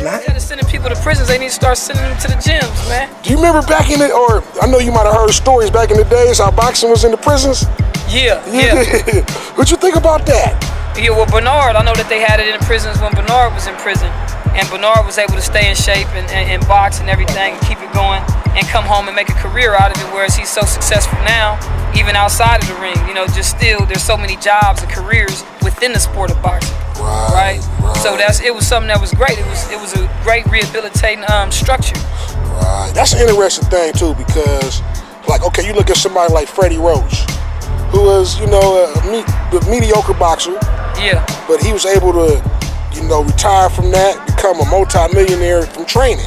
not. Instead of sending people to prisons, they need to start sending them to the gyms, man. Do you remember back in or I know you might have heard stories back in the days how boxing was in the prisons? Yeah. What you think about that? Yeah, well, Bernard, I know that they had it in the prisons when Bernard was in prison. And Bernard was able to stay in shape and box and everything and keep it going and come home and make a career out of it, whereas he's so successful now, even outside of the ring. You know, just still, there's so many jobs and careers within the sport of boxing. Right. So it was something that was great. It was a great rehabilitating structure. Right. That's an interesting thing, too, because, like, okay, you look at somebody like Freddie Roach, who was, you know, a mediocre boxer. Yeah. But he was able to, you know, retire from that, become a multi-millionaire from training.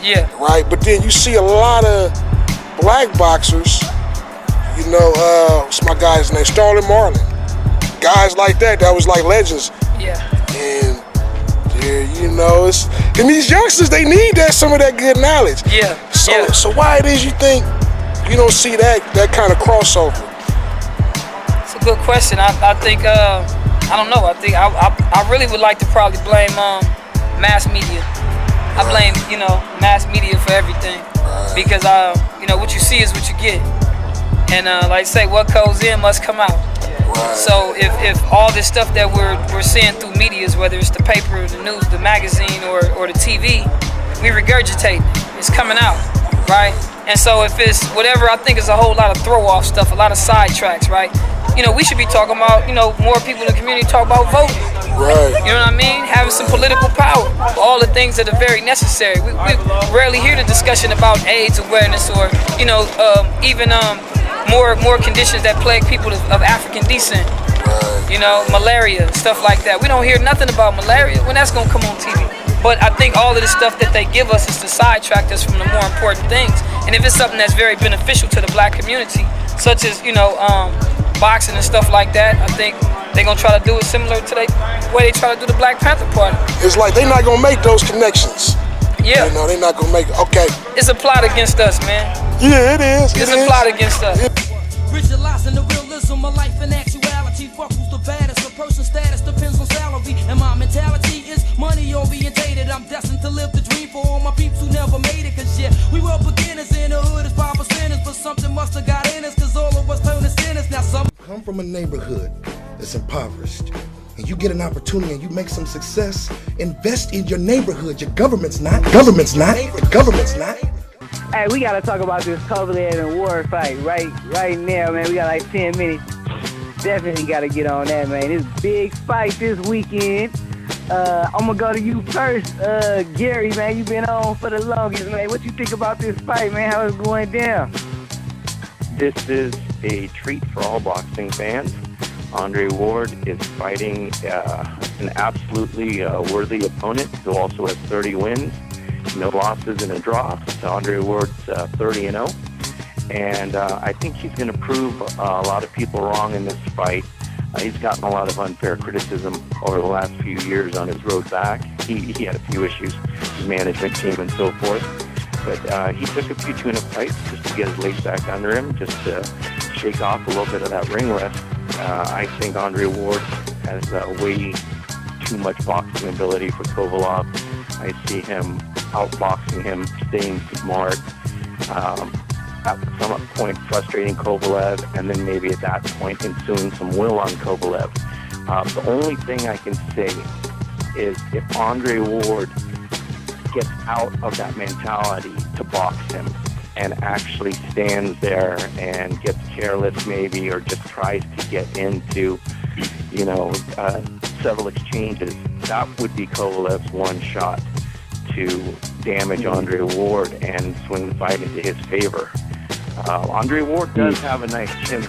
Yeah. Right? But then you see a lot of black boxers, you know, what's my guy's name? Starlin Marlin. Guys like that was like legends. Yeah. And, you know, and these youngsters, they need some of that good knowledge. Yeah. So why it is you think you don't see that kind of crossover? It's a good question. I think, I don't know. I think I really would like to probably blame mass media. I blame, you know, mass media for everything. Because, you know, what you see is what you get. And like I say, what goes in must come out. So if all this stuff that we're seeing through medias, whether it's the paper, the news, the magazine, or the TV, we regurgitate it. It's coming out, right? And so if it's whatever, I think it's a whole lot of throw-off stuff, a lot of sidetracks, right? You know, we should be talking about, you know, more people in the community talk about voting. Right. You know what I mean? Having some political power. All the things that are very necessary. We rarely hear the discussion about AIDS awareness or, you know, even more conditions that plague people of African descent. Right. You know, malaria, stuff like that. We don't hear nothing about malaria. When that's going to come on TV? But I think all of the stuff that they give us is to sidetrack us from the more important things. And if it's something that's very beneficial to the black community, such as, you know, boxing and stuff like that, I think they're going to try to do it similar to the way they try to do the Black Panther Party. It's like they're not going to make those connections. Yeah. You know, they're not going to make it. Okay. It's a plot against us, man. Yeah, it is. It's a plot against us. Visualizing the realism of life and actuality. Fuck who's the baddest. A person's status depends on salary. And my mentality is money orientated. I'm destined to live the dream for all my peeps who never made it. Cause yeah, we were beginners in the hood as 5%ers. But something must have got in us. Cause all of us turn to sinners. Now some come from a neighborhood that's impoverished, and you get an opportunity and you make some success, invest in your neighborhood. Your government's not. Government's not. Hey, we gotta talk about this Kovalev and Ward fight right now, man. We got like 10 minutes. Definitely gotta get on that, man. This big fight this weekend. I'm gonna go to you first, Gary, man. You've been on for the longest, man. What you think about this fight, man? How it's going down? This is a treat for all boxing fans. Andre Ward is fighting an absolutely worthy opponent who also has 30 wins, no losses, and a draw. So Andre Ward's 30-0, and I think he's going to prove a lot of people wrong in this fight. He's gotten a lot of unfair criticism over the last few years on his road back. He had a few issues with his management team and so forth, but he took a few tune-up fights just to get his legs back under him, just to shake off a little bit of that ring rust. I think Andre Ward has way too much boxing ability for Kovalev. I see him outboxing him, staying smart, at some point frustrating Kovalev, and then maybe at that point ensuing some will on Kovalev. The only thing I can say is if Andre Ward gets out of that mentality to box him and actually stands there and gets careless maybe, or just tries to get into, several exchanges, that would be Kovalev's one shot to damage Andre Ward and swing the fight into his favor. Andre Ward does have a nice chin,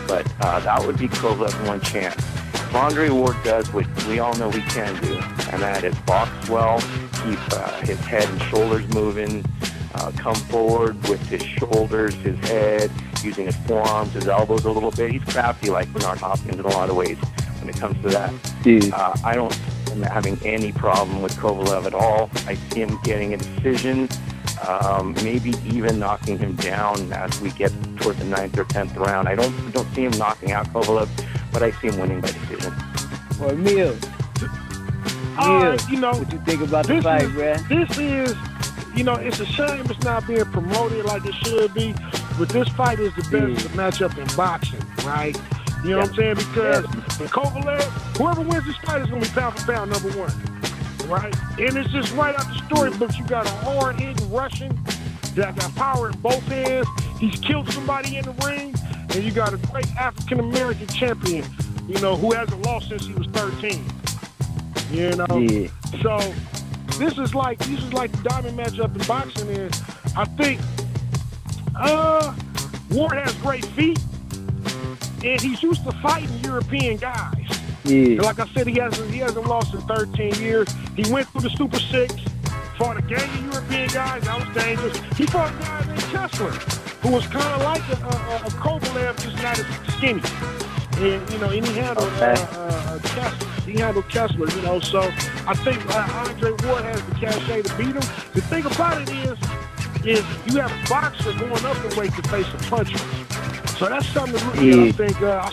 but that would be Kovalev's one chance. If Andre Ward does what we all know he can do, and that is box well, keep his head and shoulders moving, come forward with his shoulders, his head, using his forearms, his elbows a little bit. He's crafty like Bernard Hopkins in a lot of ways when it comes to that. I don't see him having any problem with Kovalev at all. I see him getting a decision, maybe even knocking him down as we get toward the 9th or 10th round. I don't see him knocking out Kovalev, but I see him winning by decision. Or Emil. You know, what you think about the fight, man? This is, you know, it's a shame it's not being promoted like it should be, but this fight is the best matchup in boxing, right? You know what I'm saying? Because Kovalev, whoever wins this fight is going to be pound for pound number one, right? And it's just right out the storybooks. You got a hard-hitting Russian that got power in both hands. He's killed somebody in the ring. And you got a great African-American champion, you know, who hasn't lost since he was 13. You know? Yeah. So this is like the diamond matchup in boxing. And I think Ward has great feet. And he's used to fighting European guys. Yeah. Like I said, he hasn't lost in 13 years. He went through the Super Six, fought a gang of European guys. That was dangerous. He fought a guy named Kessler, who was kind of like a Kovalev, just not as skinny. And, you know, and he handled Kessler. He handled Kessler, you know. So I think Andre Ward has the cachet to beat him. The thing about it is you have a boxer going up in weight to face a puncher. So that's something to look at. I think I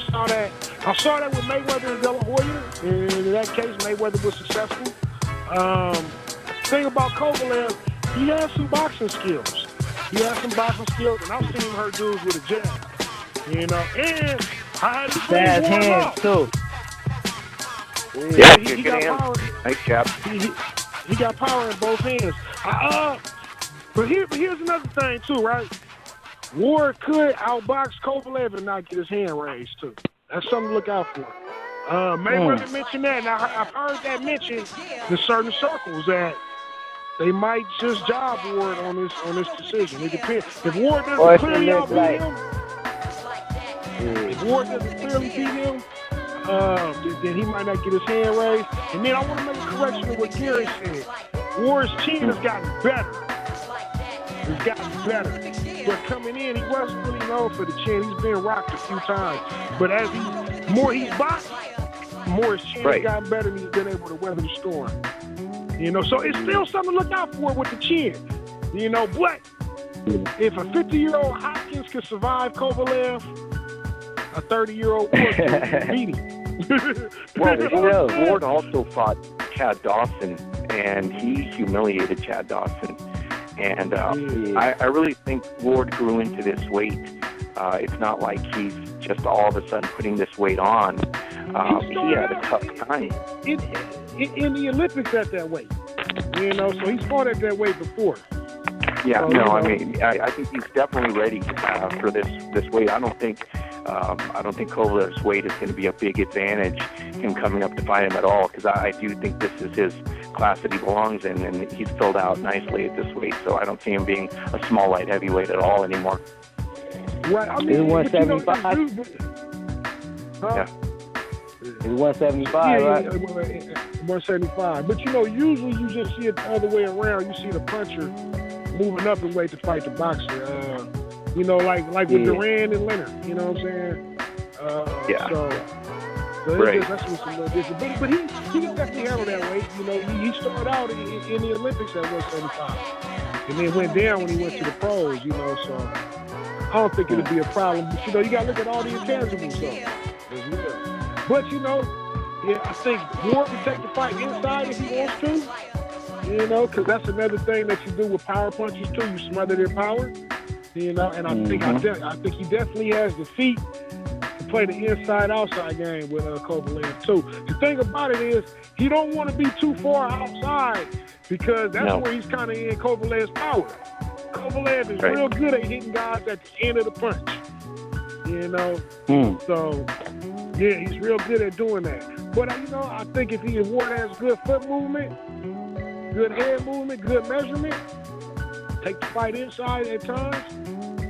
saw that with Mayweather and De La Hoya. And in that case, Mayweather was successful. Thing about Kovalev, he has some boxing skills. And I've seen him hurt dudes with a jab. You know, and I had to bad hands too. Yeah, he got power. Nice jab. He got power in both hands. But here's another thing too, right? Ward could outbox Kovalev and not get his hand raised, too. That's something to look out for. Mayweather mentioned that, and I've heard that mentioned in certain circles that they might just job Ward on this decision. It depends. If Ward doesn't clearly outbeat him, then he might not get his hand raised. And then I want to make a correction to what Gary said. Ward's chin has gotten better. But coming in, he wasn't really known for the chin. He's been rocked a few times. But as he's boxed, more his chin has gotten better, and he's been able to weather the storm. You know, so it's still something to look out for with the chin. You know, but if a 50-year-old Hopkins can survive Kovalev, a 30-year-old Ward can beat him. Well, Ward also fought Chad Dawson, and he humiliated Chad Dawson. And I really think Ward grew into this weight. It's not like he's just all of a sudden putting this weight on. He had a tough time. In the Olympics at that weight. You know, so he's fought at that weight before. Yeah, I mean, I think he's definitely ready for this weight. I don't think Kovalev's weight is going to be a big advantage him coming up to fight him at all, because I do think this is his class that he belongs in, and he's filled out nicely at this weight. So I don't see him being a small light heavyweight at all anymore. Right, I mean, 175. Yeah. It's 175, right? 175. But you know, usually you just see it the other way around. You see the puncher moving up in weight to fight the boxer. You know, like with Duran and Leonard. You know what I'm saying? So right. That's what's a little different. But he can definitely handle that weight. You know, he started out in the Olympics at 175, and then went down when he went to the pros. You know, so I don't think it'll be a problem. But you know, you got to look at all the intangibles though as well. But you know, I think Ward can take the fight inside if he wants to. You know, because that's another thing that you do with power punches too. You smother their power. You know, and I think he definitely has the feet to play the inside-outside game with Kovalev too. The thing about it is he don't want to be too far outside, because that's where he's kind of in Kovalev's power. Kovalev is real good at hitting guys at the end of the punch. You know, so yeah, he's real good at doing that. But you know, I think if Ward has good foot movement, good head movement, good measurement, take the fight inside at times,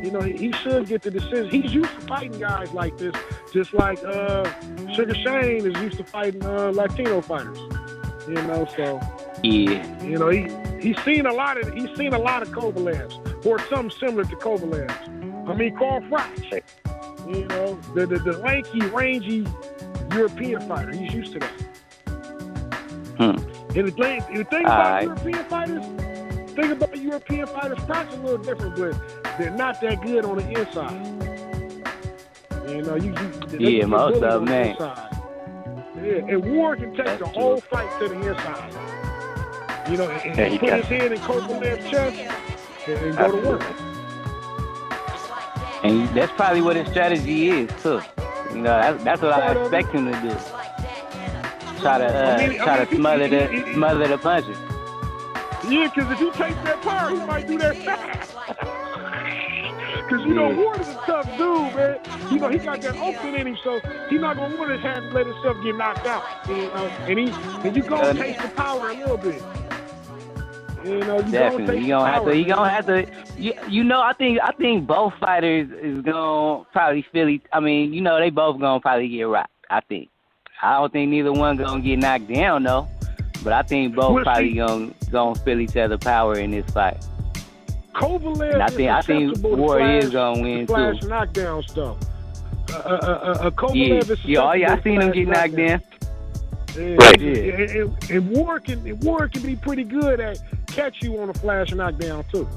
you know, he should get the decision. He's used to fighting guys like this, just like Sugar Shane is used to fighting Latino fighters. You know, so you know, he's seen a lot of Kovalevs, or something similar to Kovalevs. I mean, Carl Froch, you know, the lanky, rangy European fighter. He's used to that. And the thing about European fighters. Think about European fighters, Froch's a little different, but they're not that good on the inside. You know, most of them, man. Yeah, and Ward can take the whole fight to the inside. You know, and put his head in Kovalev's chest and go to work. And that's probably what his strategy is too. You know, that's what I expect him to do. Try to smother the punches. Yeah, because if he takes that power, he might do that fast. Because, you know, Ward is a tough dude, man. You know, he got that open in him, so he's not going to want to have to let himself get knocked out. You know? And you going to taste the power a little bit. You know, definitely. He gonna have to. You know, I think both fighters is gonna probably feel. I mean, you know, they both gonna probably get rocked. I think. I don't think neither one gonna get knocked down though. But I think both probably gonna feel each other power in this fight. Kovalev and I think Ward is gonna win too. Flash knockdown stuff. Kovalev is I seen him get knocked down. Right. And Ward can be pretty good at catch you on a flash knockdown too.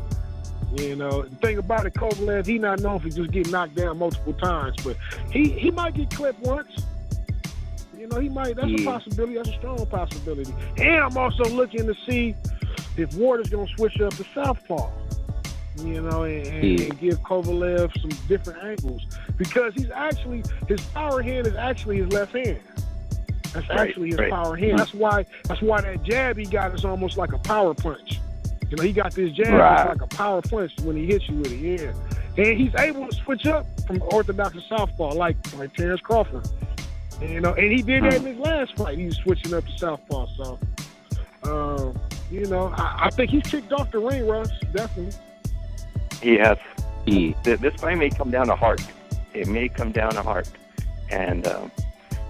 You know, the thing about it, Kovalev, he not known for just getting knocked down multiple times, but he might get clipped once. You know, he might. That's a possibility. That's a strong possibility. And I'm also looking to see if Ward is going to switch up to southpaw. You know, and give Kovalev some different angles because his power hand is actually his left hand. That's actually his power hand. That's why that jab he got is almost like a power punch. You know, he got this jab like a power punch when he hits you with it. Yeah, and he's able to switch up from orthodox to southpaw, like Terrence Crawford. You know, and he did that in his last fight. He was switching up to southpaw. So, you know, I think he's kicked off the ring, Russ. Definitely. He has. This fight may come down to heart. It may come down to heart, and.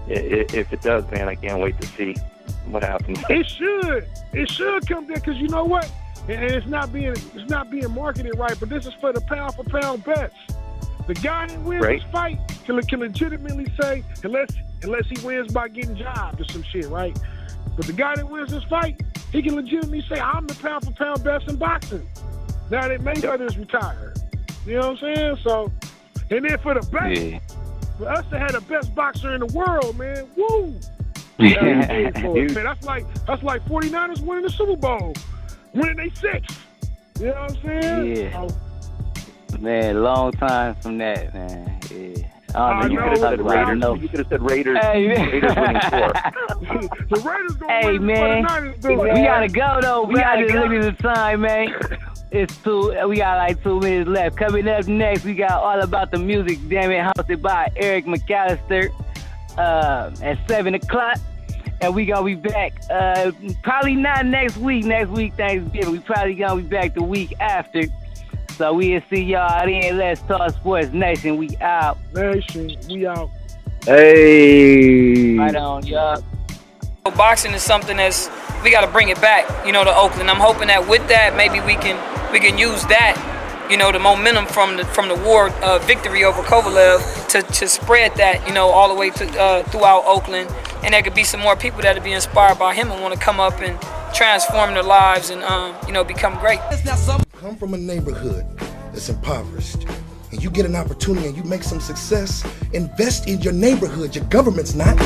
If it does, man, I can't wait to see what happens. It should come there because you know what? And it's not being marketed right, but this is for the pound for pound bets. The guy that wins this fight can legitimately say, unless he wins by getting jobbed or some shit, right? But the guy that wins this fight, he can legitimately say, I'm the pound for pound best in boxing. Now that Mayweather's retired. You know what I'm saying? So, and then for the bet. For us to have the best boxer in the world, man, woo! Man, that's like 49ers winning the Super Bowl, winning they sixth. You know what I'm saying? Yeah. Man, long time from that, man. Yeah. You could have said Raiders. Hey, Raiders winning 4. The Raiders gonna win. Man, 49ers do it. We gotta go though. We gotta look at the time, man. We got like 2 minutes left. Coming up next, we got All About the Music, damn it, hosted by Eric McAllister at 7 o'clock. And we gonna be back, probably not next week. Next week, Thanksgiving. We probably gonna be back the week after. So we'll see y'all in Let's Talk Sports Nation. We out. Nation, we out. Hey. Right on, y'all. Boxing is something we got to bring it back, you know, to Oakland. I'm hoping that with that, maybe we can use that, you know, the momentum from the Ward victory over Kovalev to spread that, you know, all the way to throughout Oakland, and there could be some more people that would be inspired by him and want to come up and transform their lives and you know, become great. Come from a neighborhood that's impoverished, and you get an opportunity and you make some success. Invest in your neighborhood. Your government's not.